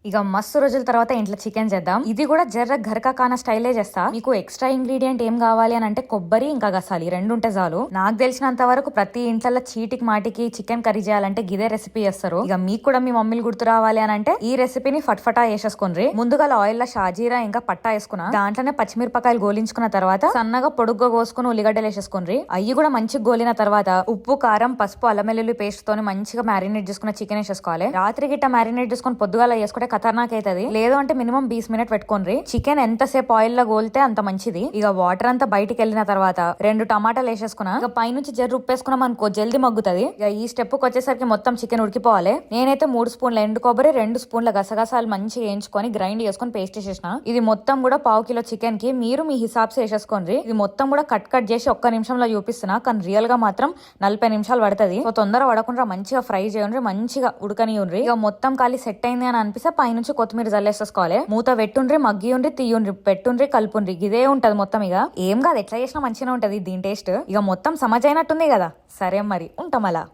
ఇక మస్తు రోజుల తర్వాత ఇంట్లో చికెన్ చేద్దాం. ఇది కూడా జర్ర ఘర్కా కానా స్టైలే చేస్తా. మీకు ఎక్స్ట్రా ఇంగ్రీడియంట్ ఏం కావాలి అని అంటే కొబ్బరి ఇంకా గసాలి రెండు ఉంటే చాలు. నాకు తెలిసినంత వరకు ప్రతి ఇంట్లో చీటికి మాటికి చికెన్ కర్రీ చేయాలంటే గిదే రెసిపీ చేస్తారు. ఇక మీకు కూడా మీ మమ్మీలు గుర్తు రావాలి అని అంటే ఈ రెసిపీని ఫట్ఫటా వేసేసుకోండి. ముందుగా ఆయిల్ లో షాజీరా ఇంకా పట్టా వేసుకున్నా. దాంట్లోనే పచ్చిమిరపకాయలు గోలించుకున్న తర్వాత సన్నగా పొడుగ్గా కోసుకుని ఉల్లిగడ్డలు వేసేసుకోండి. అవి కూడా మంచిగా గోలిన తర్వాత ఉప్పు కారం పసుపు అల్లం వెల్లుల్లి పేస్ట్ తోని మంచిగా మ్యారినేట్ చేసుకున్న చికెన్ వేసేసుకోవాలి. రాత్రి గిట్ట మ్యారినేట్ చేసుకుని పొద్దుగాల వేసుకుంటే ఖతర్నాక్ అవుతుంది. లేదు అంటే మినిమం 20 మినిట్ పెట్టుకోండి. చికెన్ ఎంతసేపు ఆయిల్ లో గోలితే అంత మంచిది. ఇక వాటర్ అంతా బయటికి వెళ్ళిన తర్వాత 2 టమాటాలు వేసేసుకున్నా. ఇక పైనుంచి జర్రు ఉప్పేసుకున్నాం అనుకో జల్దీ మగ్గుతుంది. ఇక ఈ స్టెప్ కి వచ్చేసరికి మొత్తం చికెన్ ఉడికిపోవాలి. నేనైతే 3 స్పూన్ల ఎండు కొబ్బరి 2 స్పూన్ల గసగసాలు మంచిగా వేయించుకొని గ్రైండ్ చేసుకుని పేస్ట్ చేసేసిన. ఇది మొత్తం కూడా పావు కిలో చికెన్ కి మీరు మీ హిసాబ్స్ వేసేసుకోండి. ఇది మొత్తం కూడా కట్ చేసి ఒక్క నిమిషంలో చూపిస్తున్నా. కానీ రియల్ గా మాత్రం 40 నిమిషాలు పడుతుంది. సో తొందర పడకుండా మంచిగా ఫ్రై చేయండి, మంచిగా ఉడకనియండి. ఇక మొత్తం కాలి సెట్ అయింది అని అనిపిస్తే పైనుంచి కొత్తిమీర జల్లేసేసుకోవాలి. మూత పెట్టుండ్రి, మగ్గియుండ్రి, తీయుండ్రి, పెట్టుండ్రి, కలుపుండ్రి. ఇదే ఉంటది మొత్తం. ఇక ఏం కాదు, ఎట్లా చేసినా మంచిగా ఉంటది దీని టేస్ట్. ఇక మొత్తం సమజ్ అయినట్టుంది కదా. సరే మరి ఉంటాం అలా.